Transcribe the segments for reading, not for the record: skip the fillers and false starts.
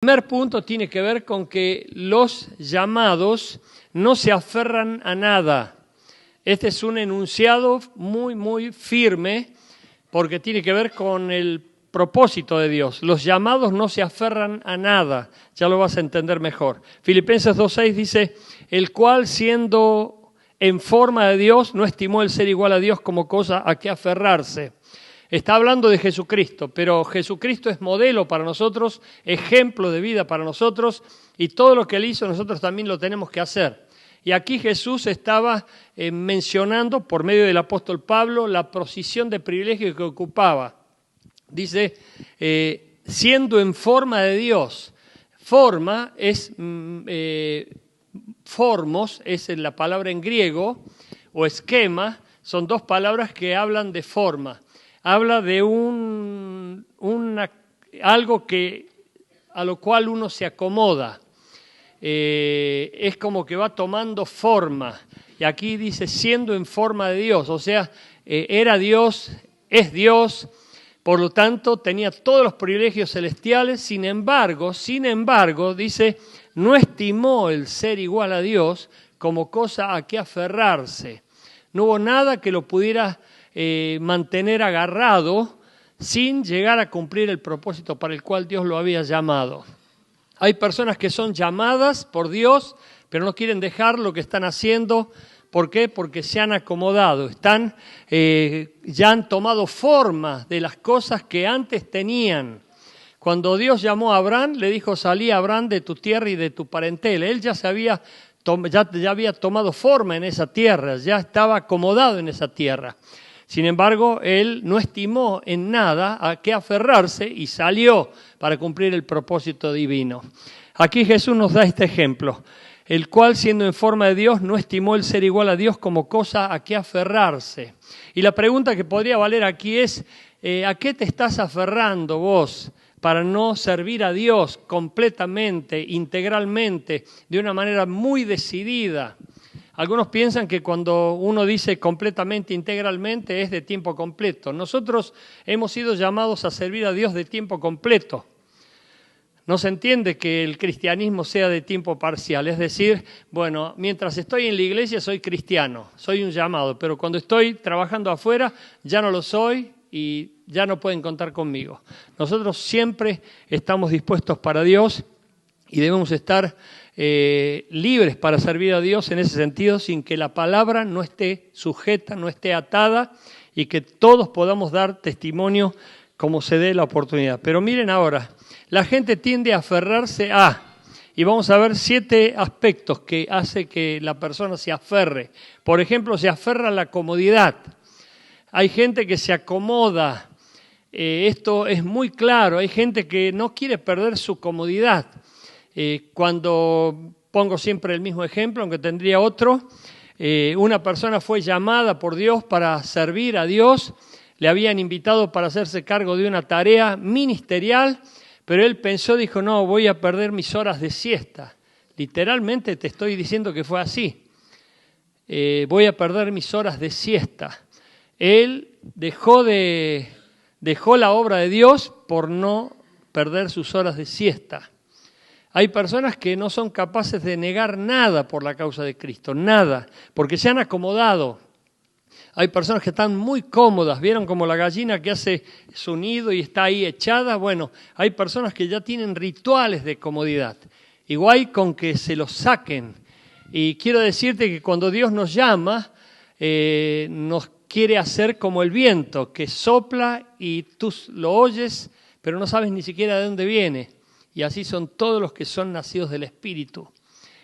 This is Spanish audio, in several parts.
El primer punto tiene que ver con que los llamados no se aferran a nada. Este es un enunciado muy firme porque tiene que ver con el propósito de Dios. Los llamados no se aferran a nada. Ya lo vas a entender mejor. Filipenses 2:6 dice, el cual siendo en forma de Dios no estimó el ser igual a Dios como cosa a que aferrarse. Está hablando de Jesucristo, pero Jesucristo es modelo para nosotros, ejemplo de vida para nosotros, y todo lo que Él hizo nosotros también lo tenemos que hacer. Y aquí Jesús estaba mencionando, por medio del apóstol Pablo, la posición de privilegio que ocupaba. Dice, siendo en forma de Dios. Forma es, formos, es la palabra en griego, o esquema, son dos palabras que hablan de forma. Habla de algo a lo cual uno se acomoda. Es como que va tomando forma. Y aquí dice, siendo en forma de Dios. O sea, era Dios, es Dios, por lo tanto tenía todos los privilegios celestiales. Sin embargo, dice, no estimó el ser igual a Dios como cosa a que aferrarse. No hubo nada que lo pudiera mantener agarrado sin llegar a cumplir el propósito para el cual Dios lo había llamado. Hay personas que son llamadas por Dios, pero no quieren dejar lo que están haciendo. ¿Por qué? Porque se han acomodado, ya han tomado forma de las cosas que antes tenían. Cuando Dios llamó a Abraham, le dijo, salí Abraham de tu tierra y de tu parentela. Él ya había tomado forma en esa tierra, ya estaba acomodado en esa tierra. Sin embargo, él no estimó en nada a qué aferrarse y salió para cumplir el propósito divino. Aquí Jesús nos da este ejemplo, el cual siendo en forma de Dios no estimó el ser igual a Dios como cosa a qué aferrarse. Y la pregunta que podría valer aquí es, ¿a qué te estás aferrando vos para no servir a Dios completamente, integralmente, de una manera muy decidida? Algunos piensan que cuando uno dice completamente, integralmente, es de tiempo completo. Nosotros hemos sido llamados a servir a Dios de tiempo completo. No se entiende que el cristianismo sea de tiempo parcial. Es decir, bueno, mientras estoy en la iglesia soy cristiano, soy un llamado, pero cuando estoy trabajando afuera ya no lo soy y ya no pueden contar conmigo. Nosotros siempre estamos dispuestos para Dios y debemos estar libres para servir a Dios en ese sentido, sin que la palabra no esté sujeta, no esté atada y que todos podamos dar testimonio como se dé la oportunidad. Pero miren ahora, la gente tiende a aferrarse y vamos a ver 7 aspectos que hace que la persona se aferre. Por ejemplo, se aferra a la comodidad. Hay gente que se acomoda, esto es muy claro, hay gente que no quiere perder su comodidad. Cuando pongo siempre el mismo ejemplo, aunque tendría otro, una persona fue llamada por Dios para servir a Dios, le habían invitado para hacerse cargo de una tarea ministerial, pero él pensó, dijo, no, voy a perder mis horas de siesta. Literalmente te estoy diciendo que fue así. Voy a perder mis horas de siesta. Él dejó la obra de Dios por no perder sus horas de siesta. Hay personas que no son capaces de negar nada por la causa de Cristo, nada, porque se han acomodado. Hay personas que están muy cómodas, ¿vieron como la gallina que hace su nido y está ahí echada? Bueno, hay personas que ya tienen rituales de comodidad, igual con que se los saquen. Y quiero decirte que cuando Dios nos llama, nos quiere hacer como el viento, que sopla y tú lo oyes, pero no sabes ni siquiera de dónde viene. Y así son todos los que son nacidos del Espíritu.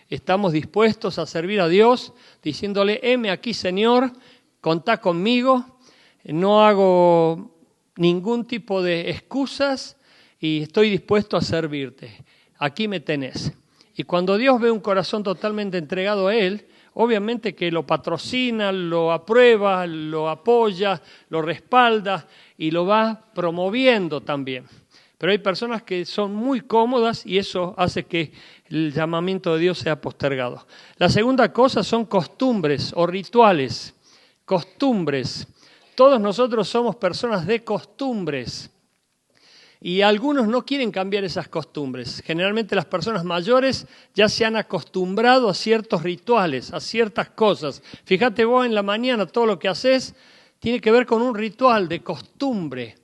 Estamos dispuestos a servir a Dios, diciéndole, heme aquí, Señor, contá conmigo, no hago ningún tipo de excusas y estoy dispuesto a servirte. Aquí me tenés. Y cuando Dios ve un corazón totalmente entregado a Él, obviamente que lo patrocina, lo aprueba, lo apoya, lo respalda y lo va promoviendo también. Pero hay personas que son muy cómodas y eso hace que el llamamiento de Dios sea postergado. La segunda cosa son costumbres o rituales. Costumbres. Todos nosotros somos personas de costumbres. Y algunos no quieren cambiar esas costumbres. Generalmente las personas mayores ya se han acostumbrado a ciertos rituales, a ciertas cosas. Fíjate vos en la mañana, todo lo que haces tiene que ver con un ritual de costumbre.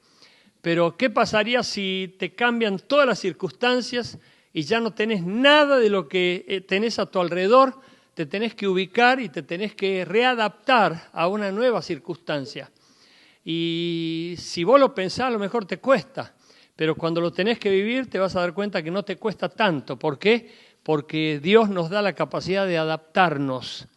Pero ¿qué pasaría si te cambian todas las circunstancias y ya no tenés nada de lo que tenés a tu alrededor? Te tenés que ubicar y te tenés que readaptar a una nueva circunstancia. Y si vos lo pensás, a lo mejor te cuesta. Pero cuando lo tenés que vivir te vas a dar cuenta que no te cuesta tanto. ¿Por qué? Porque Dios nos da la capacidad de adaptarnos.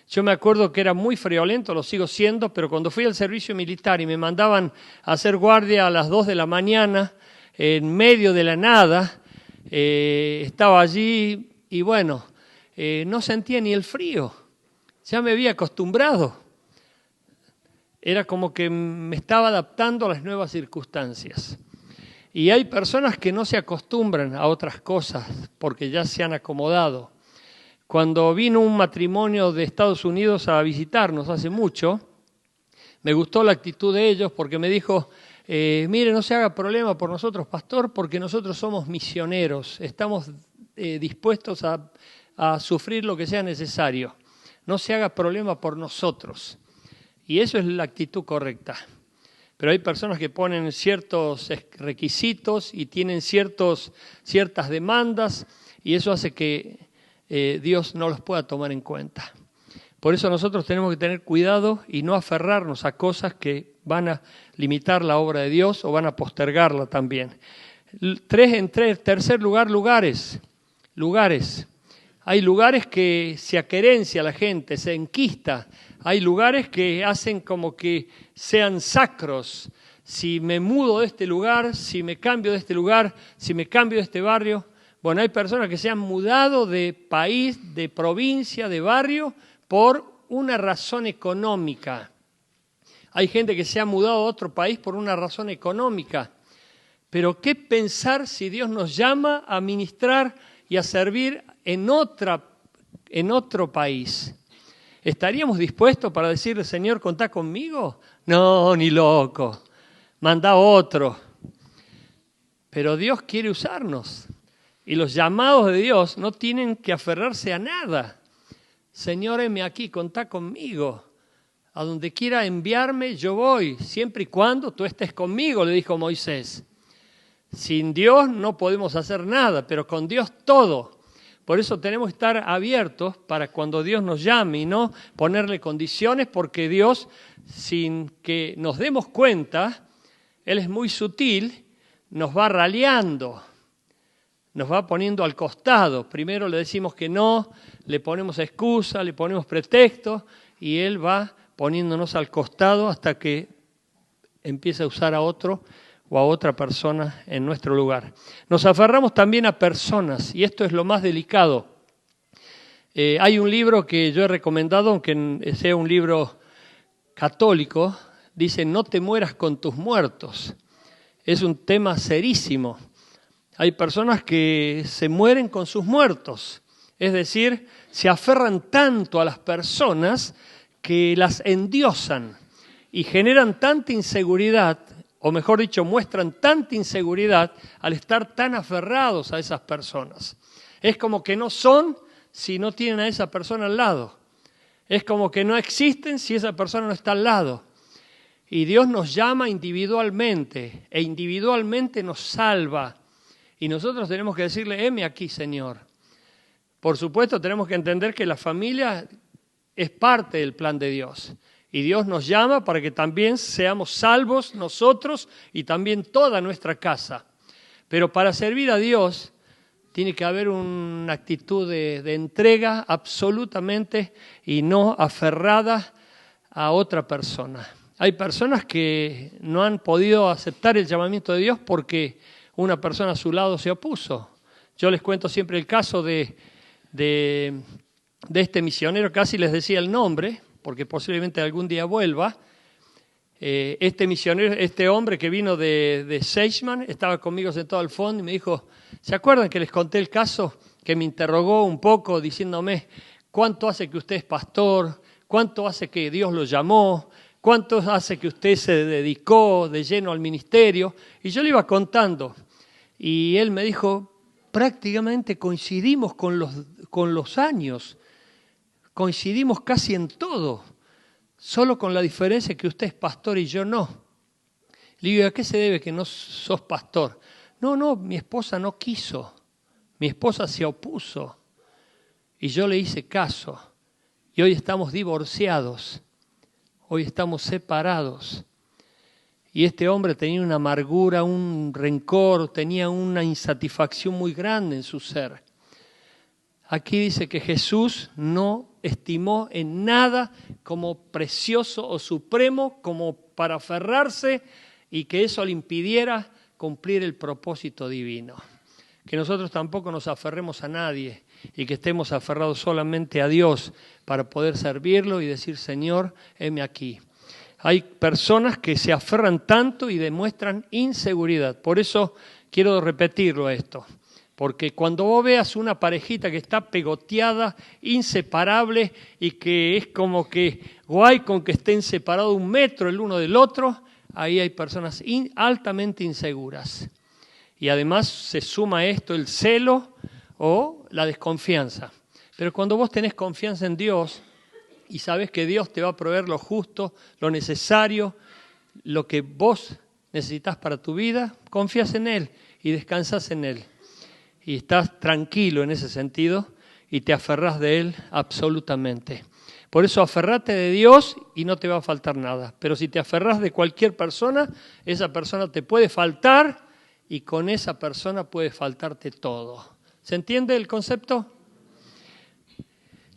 Yo me acuerdo que era muy friolento, lo sigo siendo, pero cuando fui al servicio militar y me mandaban a hacer guardia a las 2 de la mañana, en medio de la nada, estaba allí y bueno, no sentía ni el frío. Ya me había acostumbrado. Era como que me estaba adaptando a las nuevas circunstancias. Y hay personas que no se acostumbran a otras cosas porque ya se han acomodado. Cuando vino un matrimonio de Estados Unidos a visitarnos hace mucho, me gustó la actitud de ellos porque me dijo, mire, no se haga problema por nosotros, pastor, porque nosotros somos misioneros, estamos dispuestos a sufrir lo que sea necesario. No se haga problema por nosotros. Y eso es la actitud correcta. Pero hay personas que ponen ciertos requisitos y tienen ciertas demandas y eso hace que Dios no los pueda tomar en cuenta. Por eso nosotros tenemos que tener cuidado y no aferrarnos a cosas que van a limitar la obra de Dios o van a postergarla también. Tercer lugar, lugares. Hay lugares que se aquerencia la gente, se enquista. Hay lugares que hacen como que sean sacros. Si me mudo de este lugar, si me cambio de este lugar, si me cambio de este barrio. Bueno, hay personas que se han mudado de país, de provincia, de barrio, por una razón económica. Hay gente que se ha mudado a otro país por una razón económica. Pero ¿qué pensar si Dios nos llama a ministrar y a servir en otro país? ¿Estaríamos dispuestos para decirle, Señor, contá conmigo? No, ni loco. Manda otro. Pero Dios quiere usarnos. Y los llamados de Dios no tienen que aferrarse a nada. Señor, heme aquí, contá conmigo. A donde quiera enviarme, yo voy, siempre y cuando tú estés conmigo, le dijo Moisés. Sin Dios no podemos hacer nada, pero con Dios todo. Por eso tenemos que estar abiertos para cuando Dios nos llame y no ponerle condiciones, porque Dios, sin que nos demos cuenta, Él es muy sutil, nos va raleando, nos va poniendo al costado. Primero le decimos que no, le ponemos excusa, le ponemos pretexto y Él va poniéndonos al costado hasta que empieza a usar a otro o a otra persona en nuestro lugar. Nos aferramos también a personas y esto es lo más delicado. Hay un libro que yo he recomendado, aunque sea un libro católico, dice no te mueras con tus muertos. Es un tema serísimo. Hay personas que se mueren con sus muertos, es decir, se aferran tanto a las personas que las endiosan y generan tanta inseguridad, o mejor dicho, muestran tanta inseguridad al estar tan aferrados a esas personas. Es como que no son si no tienen a esa persona al lado. Es como que no existen si esa persona no está al lado. Y Dios nos llama individualmente, e individualmente nos salva. Y nosotros tenemos que decirle, heme aquí, Señor. Por supuesto, tenemos que entender que la familia es parte del plan de Dios. Y Dios nos llama para que también seamos salvos nosotros y también toda nuestra casa. Pero para servir a Dios tiene que haber una actitud de entrega absolutamente y no aferrada a otra persona. Hay personas que no han podido aceptar el llamamiento de Dios porque una persona a su lado se opuso. Yo les cuento siempre el caso de este misionero, casi les decía el nombre, porque posiblemente algún día vuelva. Este misionero, este hombre que vino de Seichmann, estaba conmigo sentado al fondo y me dijo, ¿se acuerdan que les conté el caso? Que me interrogó un poco diciéndome, ¿cuánto hace que usted es pastor? ¿Cuánto hace que Dios lo llamó? ¿Cuánto hace que usted se dedicó de lleno al ministerio? Y yo le iba contando. Y él me dijo, prácticamente coincidimos con los años. Coincidimos casi en todo. Solo con la diferencia que usted es pastor y yo no. Le digo, ¿a qué se debe que no sos pastor? No, mi esposa no quiso. Mi esposa se opuso. Y yo le hice caso. Y hoy estamos divorciados. Hoy estamos separados. Y este hombre tenía una amargura, un rencor, tenía una insatisfacción muy grande en su ser. Aquí dice que Jesús no estimó en nada como precioso o supremo, como para aferrarse y que eso le impidiera cumplir el propósito divino. Que nosotros tampoco nos aferremos a nadie y que estemos aferrados solamente a Dios para poder servirlo y decir, Señor, heme aquí. Hay personas que se aferran tanto y demuestran inseguridad. Por eso quiero repetirlo esto. Porque cuando vos veas una parejita que está pegoteada, inseparable y que es como que guay con que estén separados 1 metro el uno del otro, ahí hay personas altamente inseguras. Y además se suma a esto el celo o la desconfianza. Pero cuando vos tenés confianza en Dios y sabés que Dios te va a proveer lo justo, lo necesario, lo que vos necesitas para tu vida, confías en Él y descansás en Él. Y estás tranquilo en ese sentido y te aferrás de Él absolutamente. Por eso aferrate de Dios y no te va a faltar nada. Pero si te aferrás de cualquier persona, esa persona te puede faltar y con esa persona puede faltarte todo. ¿Se entiende el concepto?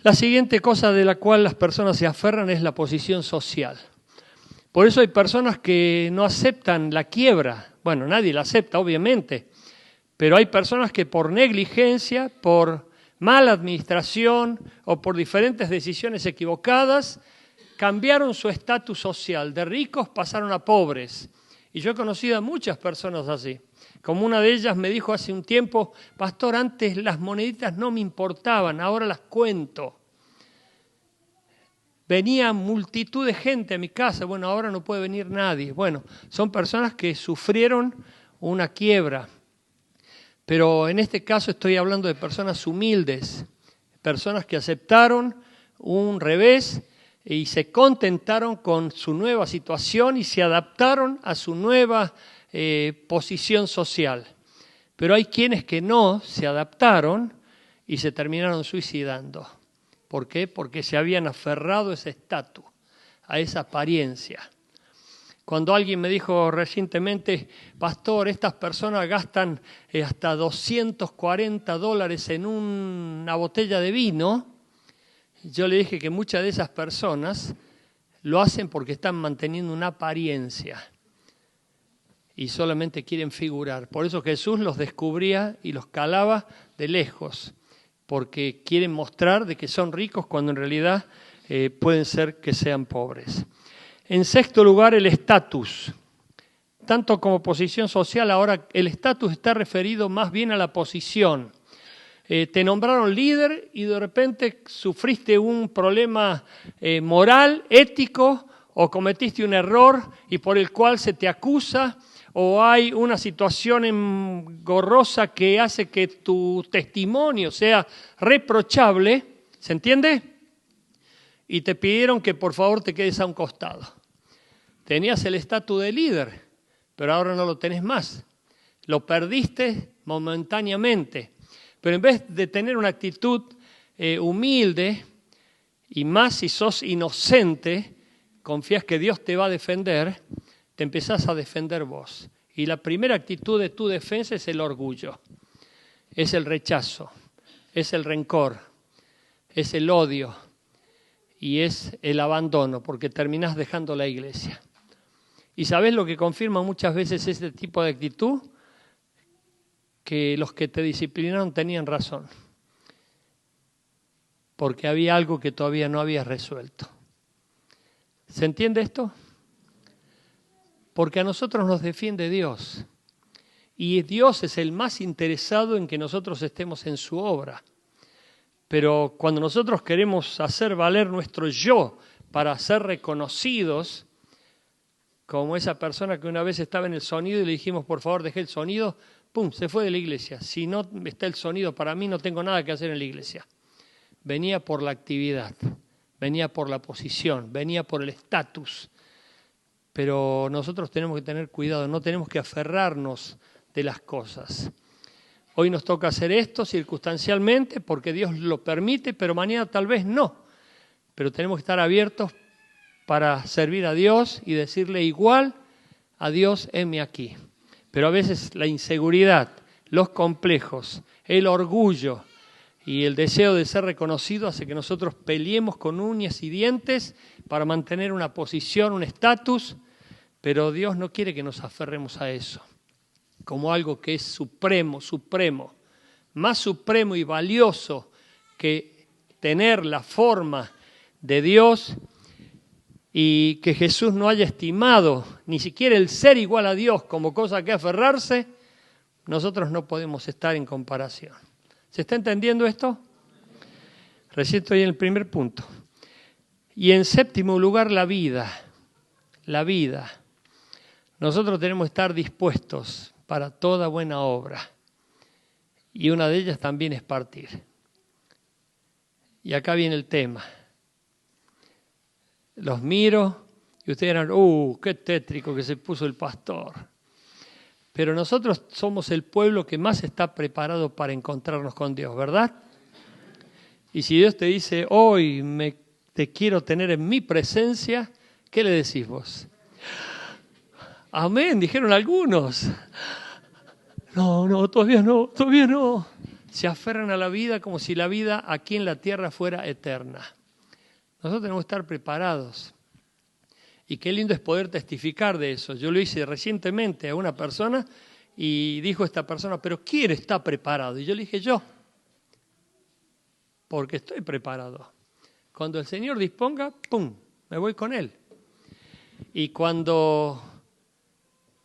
La siguiente cosa de la cual las personas se aferran es la posición social. Por eso hay personas que no aceptan la quiebra. Bueno, nadie la acepta, obviamente. Pero hay personas que por negligencia, por mala administración o por diferentes decisiones equivocadas, cambiaron su estatus social. De ricos pasaron a pobres. Y yo he conocido a muchas personas así. Como una de ellas me dijo hace un tiempo, pastor, antes las moneditas no me importaban, ahora las cuento. Venía multitud de gente a mi casa, bueno, ahora no puede venir nadie. Bueno, son personas que sufrieron una quiebra. Pero en este caso estoy hablando de personas humildes, personas que aceptaron un revés y se contentaron con su nueva situación y se adaptaron a su nueva posición social. Pero hay quienes que no se adaptaron y se terminaron suicidando. ¿Por qué? Porque se habían aferrado a ese estatus, a esa apariencia. Cuando alguien me dijo recientemente, pastor, estas personas gastan hasta $240 en una botella de vino, yo le dije que muchas de esas personas lo hacen porque están manteniendo una apariencia y solamente quieren figurar. Por eso Jesús los descubría y los calaba de lejos, porque quieren mostrar de que son ricos cuando en realidad pueden ser que sean pobres. En sexto lugar, el estatus. Tanto como posición social, ahora el estatus está referido más bien a la posición. Te nombraron líder y de repente sufriste un problema moral, ético, o cometiste un error y por el cual se te acusa, o hay una situación engorrosa que hace que tu testimonio sea reprochable, ¿se entiende? Y te pidieron que por favor te quedes a un costado. Tenías el estatus de líder, pero ahora no lo tenés más. Lo perdiste momentáneamente. Pero en vez de tener una actitud humilde, y más si sos inocente, confías que Dios te va a defender, te empezás a defender vos. Y la primera actitud de tu defensa es el orgullo, es el rechazo, es el rencor, es el odio y es el abandono, porque terminás dejando la iglesia. ¿Y sabés lo que confirma muchas veces este tipo de actitud? Que los que te disciplinaron tenían razón, porque había algo que todavía no habías resuelto. ¿Se entiende esto? Porque a nosotros nos defiende Dios, y Dios es el más interesado en que nosotros estemos en su obra. Pero cuando nosotros queremos hacer valer nuestro yo para ser reconocidos, como esa persona que una vez estaba en el sonido y le dijimos, por favor, deje el sonido, ¡pum!, se fue de la iglesia. Si no está el sonido para mí, no tengo nada que hacer en la iglesia. Venía por la actividad, venía por la posición, venía por el estatus. Pero nosotros tenemos que tener cuidado, no tenemos que aferrarnos de las cosas. Hoy nos toca hacer esto circunstancialmente porque Dios lo permite, pero mañana tal vez no. Pero tenemos que estar abiertos para servir a Dios y decirle igual a Dios, heme aquí. Pero a veces la inseguridad, los complejos, el orgullo y el deseo de ser reconocido hace que nosotros peleemos con uñas y dientes para mantener una posición, un estatus, pero Dios no quiere que nos aferremos a eso como algo que es supremo, más supremo y valioso que tener la forma de Dios y que Jesús no haya estimado ni siquiera el ser igual a Dios como cosa que aferrarse, nosotros no podemos estar en comparación. ¿Se está entendiendo esto? Recién estoy en el primer punto. Y en séptimo lugar, la vida. La vida. Nosotros tenemos que estar dispuestos para toda buena obra. Y una de ellas también es partir. Y acá viene el tema. Los miro y ustedes dirán, qué tétrico que se puso el pastor. Pero nosotros somos el pueblo que más está preparado para encontrarnos con Dios, ¿verdad? Y si Dios te dice, hoy te quiero tener en mi presencia, ¿qué le decís vos? Amén, dijeron algunos. No, todavía no. Se aferran a la vida como si la vida aquí en la tierra fuera eterna. Nosotros tenemos que estar preparados. Y qué lindo es poder testificar de eso. Yo lo hice recientemente a una persona y dijo esta persona, pero ¿quién está preparado? Y yo le dije, yo. Porque estoy preparado. Cuando el Señor disponga, ¡pum!, me voy con Él. Y cuando,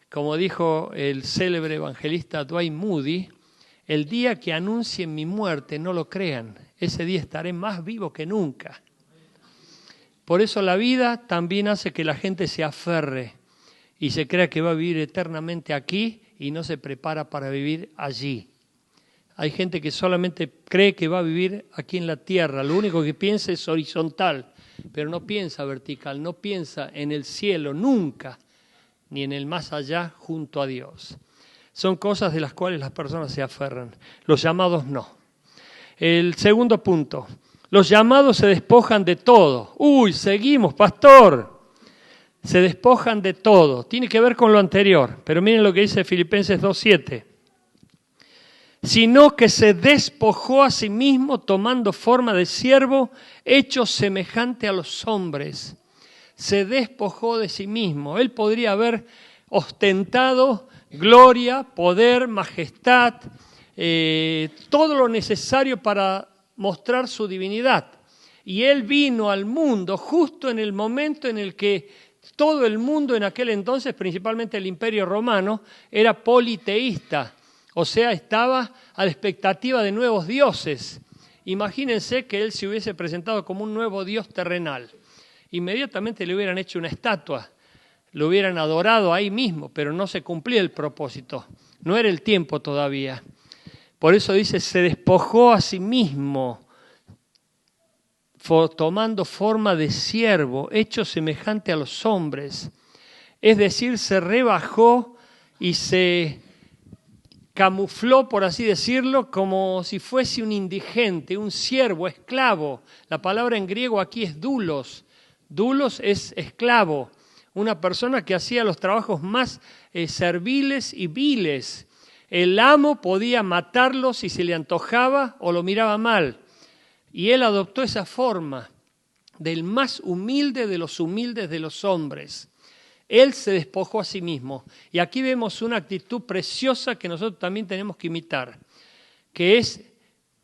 como dijo el célebre evangelista Dwight Moody, el día que anuncien mi muerte, no lo crean, ese día estaré más vivo que nunca. Por eso la vida también hace que la gente se aferre y se crea que va a vivir eternamente aquí y no se prepara para vivir allí. Hay gente que solamente cree que va a vivir aquí en la tierra, lo único que piensa es horizontal, pero no piensa vertical, no piensa en el cielo nunca, ni en el más allá junto a Dios. Son cosas de las cuales las personas se aferran, los llamados no. El segundo punto, los llamados se despojan de todo. Seguimos, pastor. Se despojan de todo. Tiene que ver con lo anterior, pero miren lo que dice Filipenses 2:7. Sino que se despojó a sí mismo tomando forma de siervo, hecho semejante a los hombres. Se despojó de sí mismo. Él podría haber ostentado gloria, poder, majestad, todo lo necesario para mostrar su divinidad. Y Él vino al mundo justo en el momento en el que todo el mundo en aquel entonces, principalmente el Imperio Romano, era politeísta. O sea, estaba a la expectativa de nuevos dioses. Imagínense que Él se hubiese presentado como un nuevo dios terrenal. Inmediatamente le hubieran hecho una estatua, lo hubieran adorado ahí mismo, pero no se cumplía el propósito. No era el tiempo todavía. Por eso dice, se despojó a sí mismo, tomando forma de siervo, hecho semejante a los hombres. Es decir, se rebajó y se camufló, por así decirlo, como si fuese un indigente, un siervo, esclavo. La palabra en griego aquí es doulos. Doulos es esclavo, una persona que hacía los trabajos más serviles y viles. El amo podía matarlo si se le antojaba o lo miraba mal. Y él adoptó esa forma del más humilde de los humildes de los hombres. Él se despojó a sí mismo. Y aquí vemos una actitud preciosa que nosotros también tenemos que imitar, que es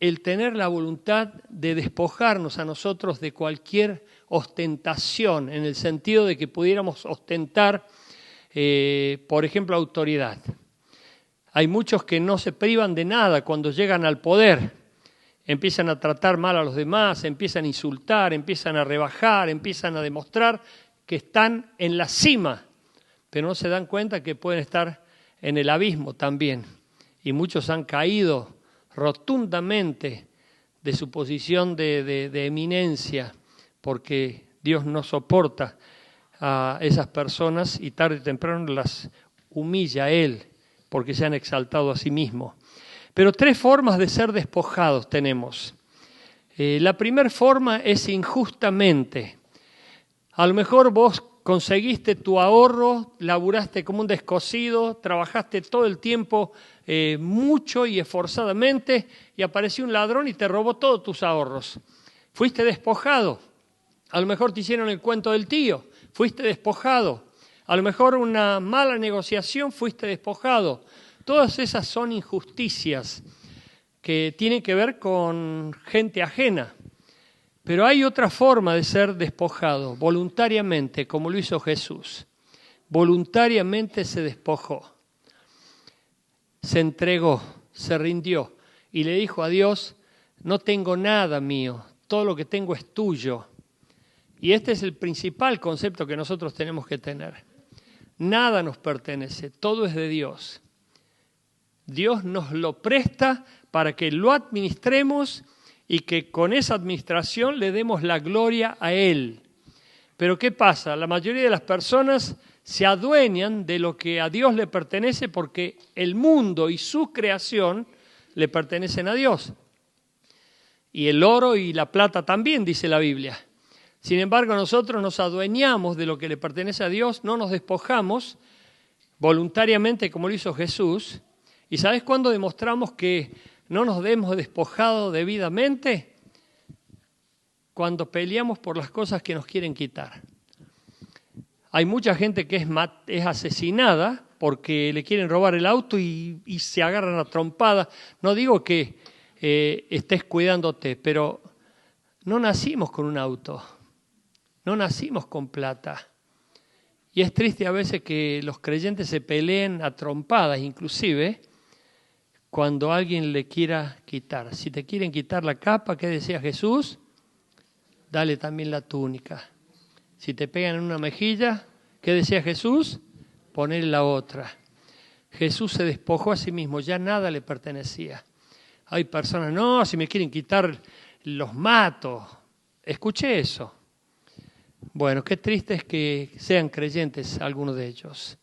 el tener la voluntad de despojarnos a nosotros de cualquier ostentación, en el sentido de que pudiéramos ostentar, por ejemplo, autoridad. Hay muchos que no se privan de nada cuando llegan al poder. Empiezan a tratar mal a los demás, empiezan a insultar, empiezan a rebajar, empiezan a demostrar que están en la cima. pero no se dan cuenta que pueden estar en el abismo también. Y muchos han caído rotundamente de su posición de eminencia, porque Dios no soporta a esas personas y tarde o temprano las humilla a Él, porque se han exaltado a sí mismos. Pero 3 formas de ser despojados tenemos. La primera forma es injustamente. A lo mejor vos conseguiste tu ahorro, laburaste como un descosido, trabajaste todo el tiempo mucho y esforzadamente y apareció un ladrón y te robó todos tus ahorros. Fuiste despojado. A lo mejor te hicieron el cuento del tío, fuiste despojado. A lo mejor una mala negociación, fuiste despojado. Todas esas son injusticias que tienen que ver con gente ajena. Pero hay otra forma de ser despojado, voluntariamente, como lo hizo Jesús. Voluntariamente se despojó, se entregó, se rindió y le dijo a Dios, no tengo nada mío, todo lo que tengo es tuyo. Y este es el principal concepto que nosotros tenemos que tener. Nada nos pertenece, todo es de Dios. Dios nos lo presta para que lo administremos y que con esa administración le demos la gloria a Él. Pero ¿qué pasa? La mayoría de las personas se adueñan de lo que a Dios le pertenece porque el mundo y su creación le pertenecen a Dios. Y el oro y la plata también, dice la Biblia. Sin embargo, nosotros nos adueñamos de lo que le pertenece a Dios, no nos despojamos voluntariamente como lo hizo Jesús. ¿Y sabes cuándo demostramos que no nos hemos despojado debidamente? Cuando peleamos por las cosas que nos quieren quitar. Hay mucha gente que es asesinada porque le quieren robar el auto y se agarran a trompadas. No digo que estés cuidándote, pero no nacimos con un auto, no nacimos con plata. Y es triste a veces que los creyentes se peleen a trompadas, inclusive, cuando alguien le quiera quitar. Si te quieren quitar la capa, ¿qué decía Jesús? Dale también la túnica. Si te pegan en una mejilla, ¿qué decía Jesús? Ponle la otra. Jesús se despojó a sí mismo, ya nada le pertenecía. Hay personas, no, si me quieren quitar, los mato. Escuché eso. Bueno, qué triste es que sean creyentes algunos de ellos.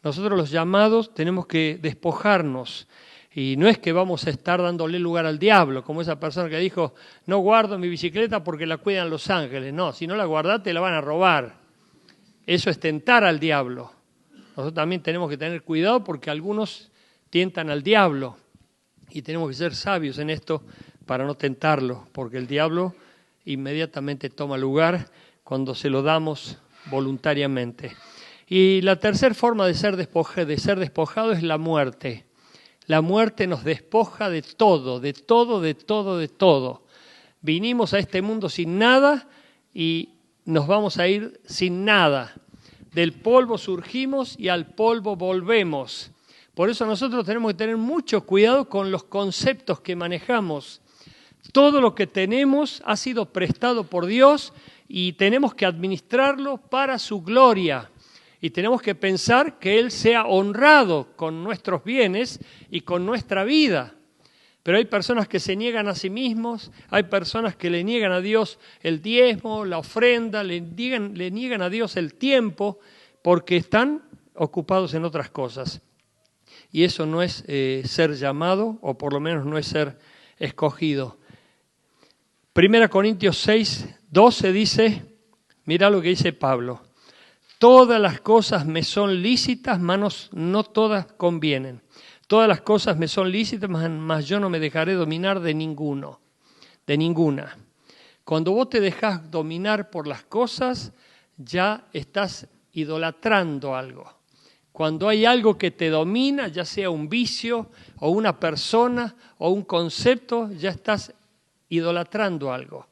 Nosotros los llamados tenemos que despojarnos. Y no es que vamos a estar dándole lugar al diablo, como esa persona que dijo, no guardo mi bicicleta porque la cuidan los ángeles. No, si no la guardás te la van a robar. Eso es tentar al diablo. Nosotros también tenemos que tener cuidado porque algunos tientan al diablo. Y tenemos que ser sabios en esto para no tentarlo, porque el diablo inmediatamente toma lugar cuando se lo damos voluntariamente. Y la tercera forma de ser despojado es la muerte. La muerte nos despoja de todo, de todo, de todo, de todo. Vinimos a este mundo sin nada y nos vamos a ir sin nada. Del polvo surgimos y al polvo volvemos. Por eso nosotros tenemos que tener mucho cuidado con los conceptos que manejamos. Todo lo que tenemos ha sido prestado por Dios y tenemos que administrarlo para su gloria. Y tenemos que pensar que Él sea honrado con nuestros bienes y con nuestra vida. Pero hay personas que se niegan a sí mismos, hay personas que le niegan a Dios el diezmo, la ofrenda, le niegan a Dios el tiempo, porque están ocupados en otras cosas. Y eso no es ser llamado, o por lo menos no es ser escogido. 1 Corintios 6, 12 dice, mira lo que dice Pablo. Todas las cosas me son lícitas, mas no todas convienen. Todas las cosas me son lícitas, mas yo no me dejaré dominar de ninguna. Cuando vos te dejás dominar por las cosas, ya estás idolatrando algo. Cuando hay algo que te domina, ya sea un vicio o una persona o un concepto, ya estás idolatrando algo.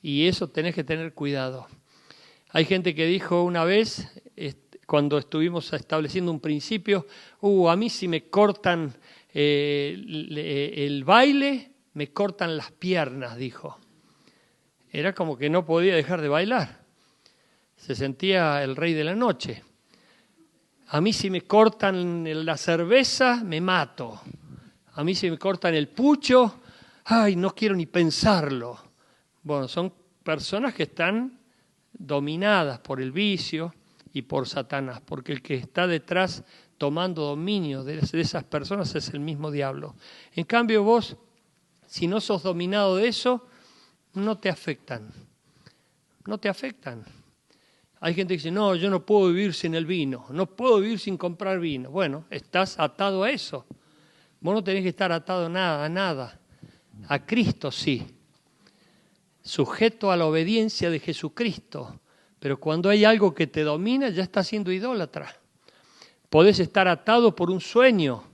Y eso tenés que tener cuidado. Hay gente que dijo una vez, cuando estuvimos estableciendo un principio, a mí si me cortan el baile, me cortan las piernas, dijo. Era como que no podía dejar de bailar. Se sentía el rey de la noche. A mí si me cortan la cerveza, me mato. A mí si me cortan el pucho, ay, no quiero ni pensarlo. Bueno, son personas que están dominadas por el vicio y por Satanás, porque el que está detrás tomando dominio de esas personas es el mismo diablo. En cambio vos, si no sos dominado de eso, no te afectan. No te afectan. Hay gente que dice, no, yo no puedo vivir sin el vino, no puedo vivir sin comprar vino. Bueno, estás atado a eso. Vos no tenés que estar atado a nada. A Cristo sí. Sujeto a la obediencia de Jesucristo. Pero cuando hay algo que te domina, ya estás siendo idólatra. Podés estar atado por un sueño,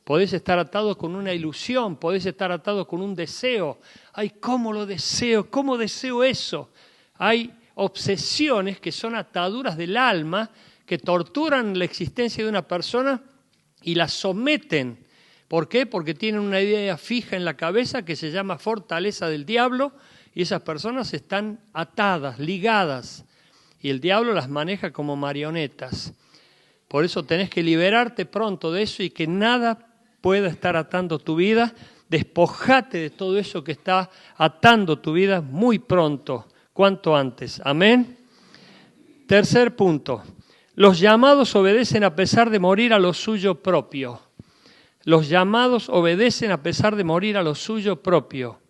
podés estar atado con una ilusión, podés estar atado con un deseo. Ay, ¿cómo lo deseo? ¿Cómo deseo eso? Hay obsesiones que son ataduras del alma que torturan la existencia de una persona y la someten. ¿Por qué? Porque tienen una idea fija en la cabeza que se llama fortaleza del diablo y esas personas están atadas, ligadas y el diablo las maneja como marionetas. Por eso tenés que liberarte pronto de eso y que nada pueda estar atando tu vida. Despojate de todo eso que está atando tu vida muy pronto, cuanto antes. Amén. Tercer punto. Los llamados obedecen a pesar de morir a lo suyo propio. Los llamados obedecen a pesar de morir a lo suyo propio.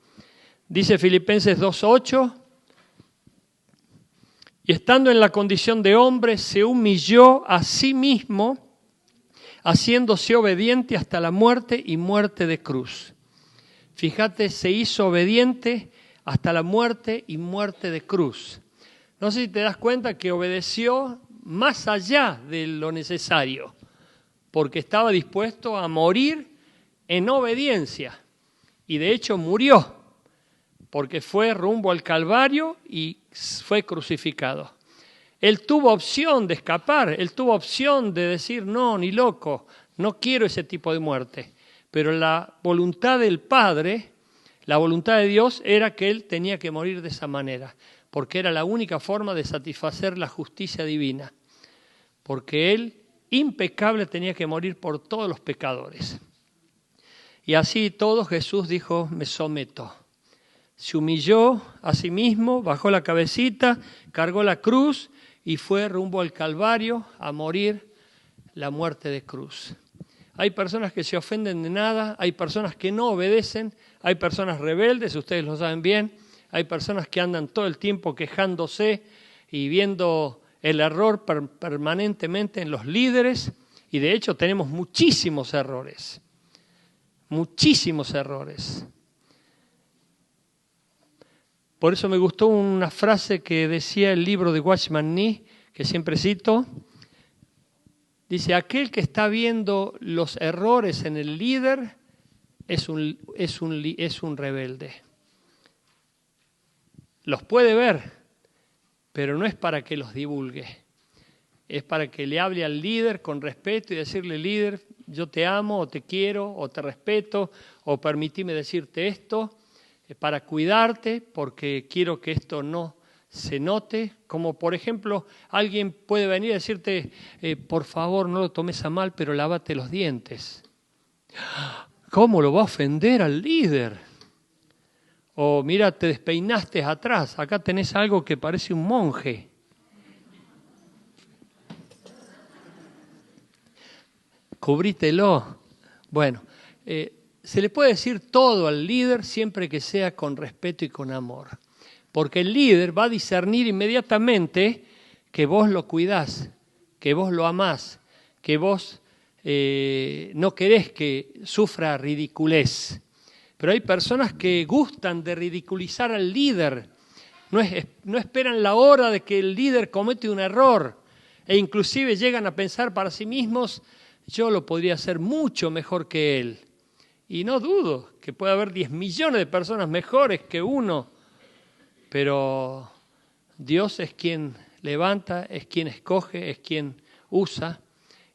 Dice Filipenses 2:8. Y estando en la condición de hombre, se humilló a sí mismo, haciéndose obediente hasta la muerte y muerte de cruz. Fíjate, se hizo obediente hasta la muerte y muerte de cruz. No sé si te das cuenta que obedeció más allá de lo necesario, porque estaba dispuesto a morir en obediencia. Y de hecho murió, porque fue rumbo al Calvario y fue crucificado. Él tuvo opción de escapar, él tuvo opción de decir, no, ni loco, no quiero ese tipo de muerte. Pero la voluntad del Padre, la voluntad de Dios era que él tenía que morir de esa manera, porque era la única forma de satisfacer la justicia divina. Porque él, impecable, tenía que morir por todos los pecadores. Y así todo Jesús dijo, me someto. Se humilló a sí mismo, bajó la cabecita, cargó la cruz y fue rumbo al Calvario a morir la muerte de cruz. Hay personas que se ofenden de nada, hay personas que no obedecen, hay personas rebeldes, ustedes lo saben bien, hay personas que andan todo el tiempo quejándose y viendo el error permanentemente en los líderes y de hecho tenemos muchísimos errores. Por eso me gustó una frase que decía el libro de Watchman Nee, que siempre cito. Dice, aquel que está viendo los errores en el líder es un rebelde. Los puede ver, pero no es para que los divulgue. Es para que le hable al líder con respeto y decirle, líder, yo te amo, o te quiero, o te respeto, o permitime decirte esto, para cuidarte, porque quiero que esto no se note. Como por ejemplo, alguien puede venir a decirte, por favor, no lo tomes a mal, pero lávate los dientes. ¿Cómo lo va a ofender al líder? O mira, te despeinaste atrás, acá tenés algo que parece un monje. Cubrítelo. Bueno, se le puede decir todo al líder siempre que sea con respeto y con amor. Porque el líder va a discernir inmediatamente que vos lo cuidás, que vos lo amás, que vos no querés que sufra ridiculez. Pero hay personas que gustan de ridiculizar al líder. No esperan la hora de que el líder comete un error. E inclusive llegan a pensar para sí mismos, yo lo podría hacer mucho mejor que él. Y no dudo que pueda haber 10 millones de personas mejores que uno. Pero Dios es quien levanta, es quien escoge, es quien usa.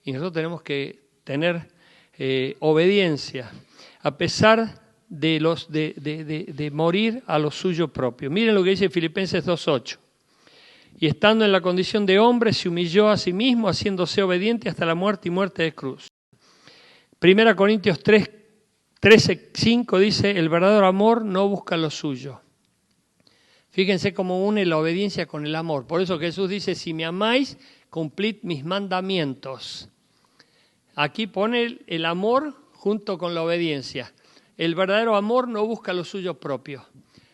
Y nosotros tenemos que tener obediencia, a pesar de morir a lo suyo propio. Miren lo que dice Filipenses 2:8. y estando en la condición de hombre, se humilló a sí mismo, haciéndose obediente hasta la muerte y muerte de cruz. 1 Corintios 13:5 dice, el verdadero amor no busca lo suyo. Fíjense cómo une la obediencia con el amor. Por eso Jesús dice, si me amáis, cumplid mis mandamientos. Aquí pone el amor junto con la obediencia. El verdadero amor no busca lo suyo propio.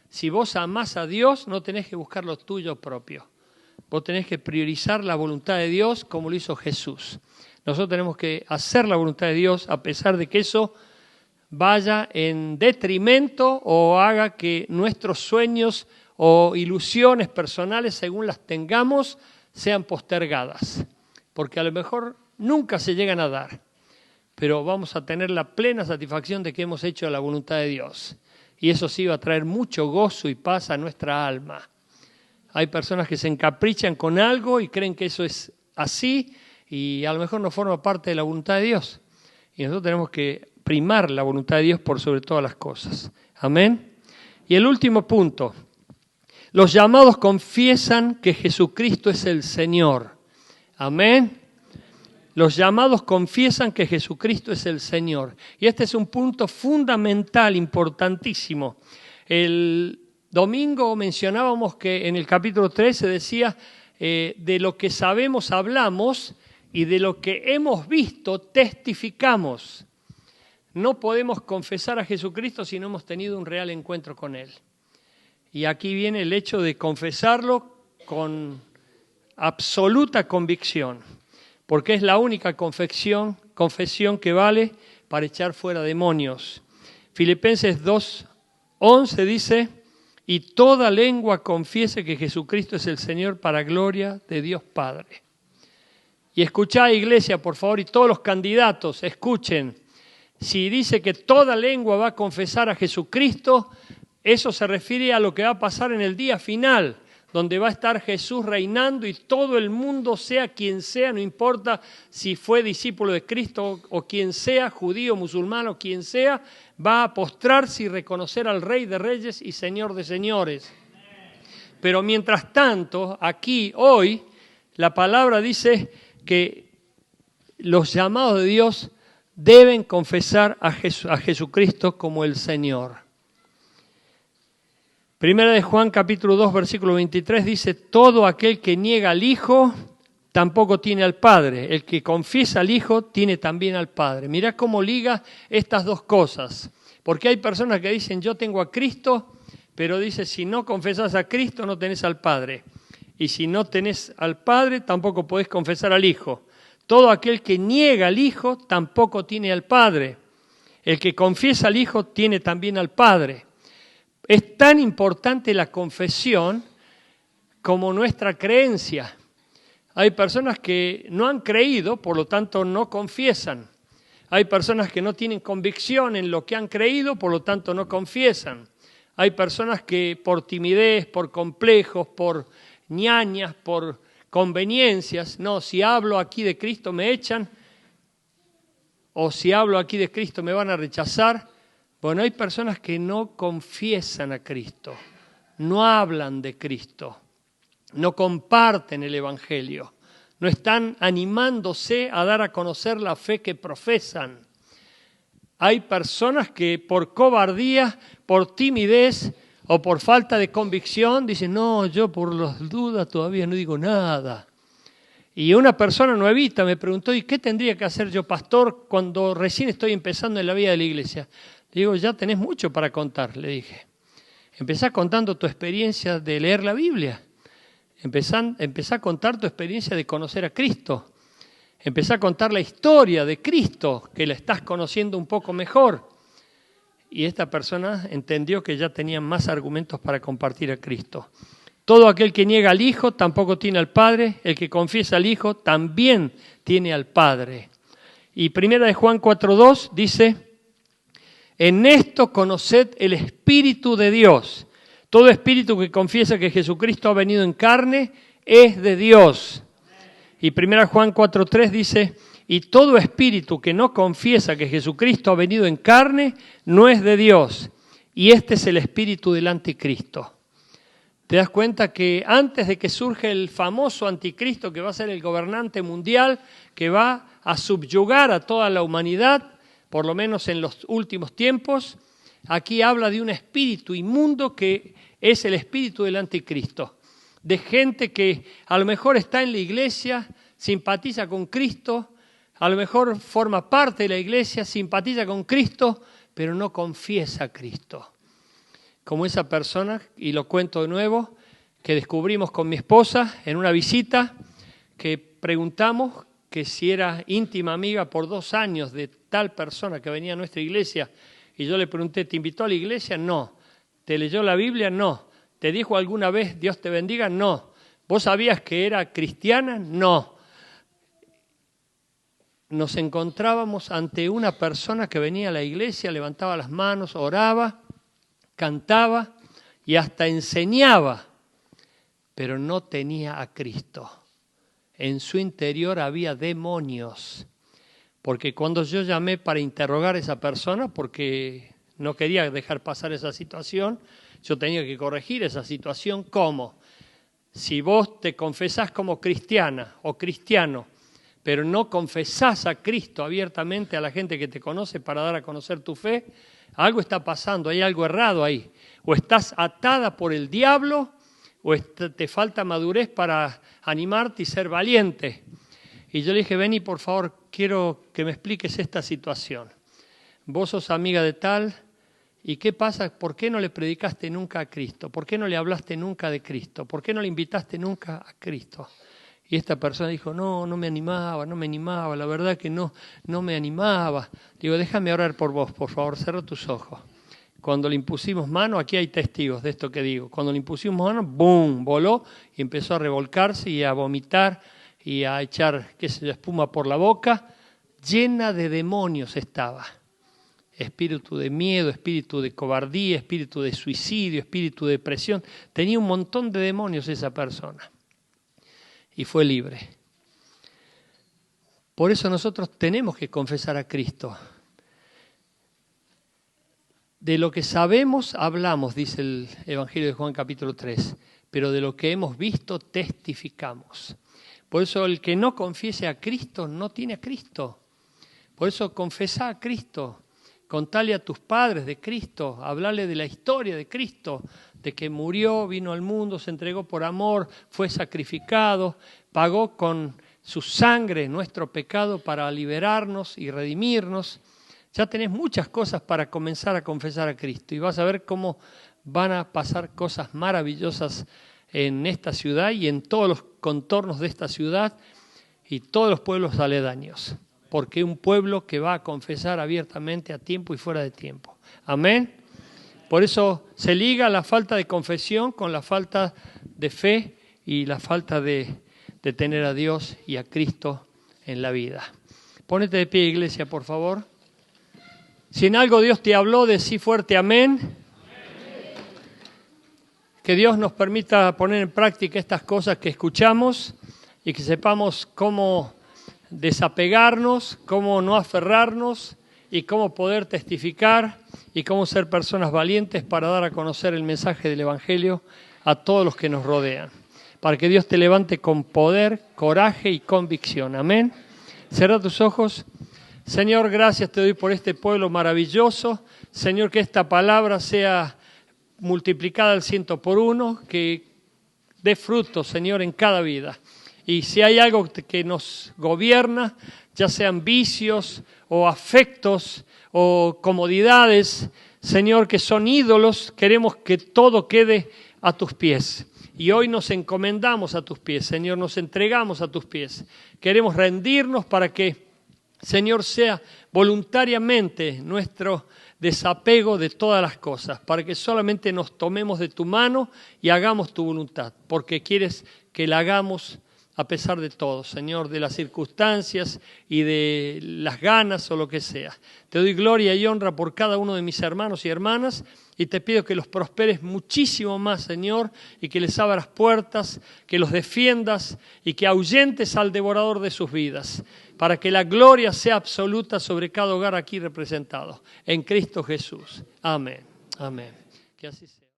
Si vos amás a Dios, no tenés que buscar lo tuyo propio. Vos tenés que priorizar la voluntad de Dios como lo hizo Jesús. Nosotros tenemos que hacer la voluntad de Dios a pesar de que eso vaya en detrimento o haga que nuestros sueños o ilusiones personales, según las tengamos, sean postergadas. Porque a lo mejor nunca se llegan a dar, pero vamos a tener la plena satisfacción de que hemos hecho la voluntad de Dios. Y eso sí va a traer mucho gozo y paz a nuestra alma. Hay personas que se encaprichan con algo y creen que eso es así y a lo mejor no forma parte de la voluntad de Dios. Y nosotros tenemos que primar la voluntad de Dios por sobre todas las cosas. Amén. Y el último punto. Los llamados confiesan que Jesucristo es el Señor. Amén. Los llamados confiesan que Jesucristo es el Señor. Y este es un punto fundamental, importantísimo. El domingo mencionábamos que en el capítulo 3 se decía de lo que sabemos hablamos y de lo que hemos visto testificamos. No podemos confesar a Jesucristo si no hemos tenido un real encuentro con Él. Y aquí viene el hecho de confesarlo con absoluta convicción, porque es la única confesión que vale para echar fuera demonios. Filipenses 2:11 dice, y toda lengua confiese que Jesucristo es el Señor para gloria de Dios Padre. Y escuchá, iglesia, por favor, y todos los candidatos, escuchen. Si dice que toda lengua va a confesar a Jesucristo, eso se refiere a lo que va a pasar en el día final, donde va a estar Jesús reinando y todo el mundo, sea quien sea, no importa si fue discípulo de Cristo o quien sea, judío, musulmán o quien sea, va a postrarse y reconocer al Rey de Reyes y Señor de Señores. Pero mientras tanto, aquí, hoy, la palabra dice que los llamados de Dios deben confesar a Jesucristo como el Señor. Primera de Juan, capítulo 2, versículo 23, dice, todo aquel que niega al Hijo, tampoco tiene al Padre. El que confiesa al Hijo, tiene también al Padre. Mirá cómo liga estas dos cosas. Porque hay personas que dicen, yo tengo a Cristo, pero dice, si no confesás a Cristo, no tenés al Padre. Y si no tenés al Padre, tampoco podés confesar al Hijo. Todo aquel que niega al Hijo, tampoco tiene al Padre. El que confiesa al Hijo, tiene también al Padre. Es tan importante la confesión como nuestra creencia. Hay personas que no han creído, por lo tanto no confiesan. Hay personas que no tienen convicción en lo que han creído, por lo tanto no confiesan. Hay personas que por timidez, por complejos, por ñañas, por conveniencias, no, si hablo aquí de Cristo me echan, o si hablo aquí de Cristo me van a rechazar. Bueno, hay personas que no confiesan a Cristo, no hablan de Cristo, no comparten el Evangelio, no están animándose a dar a conocer la fe que profesan. Hay personas que por cobardía, por timidez o por falta de convicción dicen, no, yo por las dudas todavía no digo nada. Y una persona nuevita me preguntó, ¿y qué tendría que hacer yo, pastor, cuando recién estoy empezando en la vida de la iglesia? Digo, ya tenés mucho para contar, le dije. Empezá contando tu experiencia de leer la Biblia. Empezá a contar tu experiencia de conocer a Cristo. Empezá a contar la historia de Cristo, que la estás conociendo un poco mejor. Y esta persona entendió que ya tenía más argumentos para compartir a Cristo. Todo aquel que niega al Hijo tampoco tiene al Padre. El que confiesa al Hijo también tiene al Padre. Y 1 de Juan 4:2 dice, en esto conoced el Espíritu de Dios. Todo espíritu que confiesa que Jesucristo ha venido en carne es de Dios. Y 1 Juan 4:3 dice, y todo espíritu que no confiesa que Jesucristo ha venido en carne no es de Dios. Y este es el espíritu del anticristo. Te das cuenta que antes de que surja el famoso anticristo que va a ser el gobernante mundial, que va a subyugar a toda la humanidad, por lo menos en los últimos tiempos, aquí habla de un espíritu inmundo que es el espíritu del anticristo. De gente que a lo mejor está en la iglesia, simpatiza con Cristo, a lo mejor forma parte de la iglesia, simpatiza con Cristo, pero no confiesa a Cristo. Como esa persona, y lo cuento de nuevo, que descubrimos con mi esposa en una visita, que preguntamos que si era íntima amiga por 2 años de tal persona que venía a nuestra iglesia, y yo le pregunté, ¿te invitó a la iglesia? No. ¿Te leyó la Biblia? No. ¿Te dijo alguna vez Dios te bendiga? No. ¿Vos sabías que era cristiana? No. Nos encontrábamos ante una persona que venía a la iglesia, levantaba las manos, oraba, cantaba y hasta enseñaba, pero no tenía a Cristo. En su interior había demonios, porque cuando yo llamé para interrogar a esa persona, porque no quería dejar pasar esa situación, yo tenía que corregir esa situación. ¿Cómo? Si vos te confesás como cristiana o cristiano, pero no confesás a Cristo abiertamente a la gente que te conoce para dar a conocer tu fe, algo está pasando, hay algo errado ahí. O estás atada por el diablo, o te falta madurez para animarte y ser valiente. Y yo le dije, vení por favor, quiero que me expliques esta situación. Vos sos amiga de tal, ¿y qué pasa? ¿Por qué no le predicaste nunca a Cristo? ¿Por qué no le hablaste nunca de Cristo? ¿Por qué no le invitaste nunca a Cristo? Y esta persona dijo, no me animaba, la verdad que no me animaba. Digo, déjame orar por vos, por favor, cierra tus ojos. Cuando le impusimos mano, aquí hay testigos de esto que digo, cuando le impusimos mano, ¡boom!, voló y empezó a revolcarse y a vomitar y a echar, espuma por la boca, llena de demonios estaba. Espíritu de miedo, espíritu de cobardía, espíritu de suicidio, espíritu de depresión. Tenía un montón de demonios esa persona. Y fue libre. Por eso nosotros tenemos que confesar a Cristo. De lo que sabemos, hablamos, dice el Evangelio de Juan capítulo 3, pero de lo que hemos visto, testificamos. Por eso el que no confiese a Cristo, no tiene a Cristo. Por eso confesá a Cristo, contale a tus padres de Cristo, hablale de la historia de Cristo, de que murió, vino al mundo, se entregó por amor, fue sacrificado, pagó con su sangre nuestro pecado para liberarnos y redimirnos. Ya tenés muchas cosas para comenzar a confesar a Cristo y vas a ver cómo van a pasar cosas maravillosas en esta ciudad y en todos los contornos de esta ciudad y todos los pueblos aledaños, porque un pueblo que va a confesar abiertamente a tiempo y fuera de tiempo. Amén. Por eso se liga la falta de confesión con la falta de fe y la falta de tener a Dios y a Cristo en la vida. Pónete de pie, iglesia, por favor. Si en algo Dios te habló, decí fuerte amén. Que Dios nos permita poner en práctica estas cosas que escuchamos y que sepamos cómo desapegarnos, cómo no aferrarnos y cómo poder testificar y cómo ser personas valientes para dar a conocer el mensaje del Evangelio a todos los que nos rodean. Para que Dios te levante con poder, coraje y convicción. Amén. Cierra tus ojos. Señor, gracias te doy por este pueblo maravilloso. Señor, que esta palabra sea multiplicada al 100 por 1, que dé fruto, Señor, en cada vida. Y si hay algo que nos gobierna, ya sean vicios o afectos o comodidades, Señor, que son ídolos, queremos que todo quede a tus pies. Y hoy nos encomendamos a tus pies, Señor, nos entregamos a tus pies. Queremos rendirnos para que, Señor, sea voluntariamente nuestro desapego de todas las cosas, para que solamente nos tomemos de tu mano y hagamos tu voluntad, porque quieres que la hagamos a pesar de todo, Señor, de las circunstancias y de las ganas o lo que sea. Te doy gloria y honra por cada uno de mis hermanos y hermanas y te pido que los prosperes muchísimo más, Señor, y que les abras puertas, que los defiendas y que ahuyentes al devorador de sus vidas, para que la gloria sea absoluta sobre cada hogar aquí representado. En Cristo Jesús. Amén. Amén. Que así sea.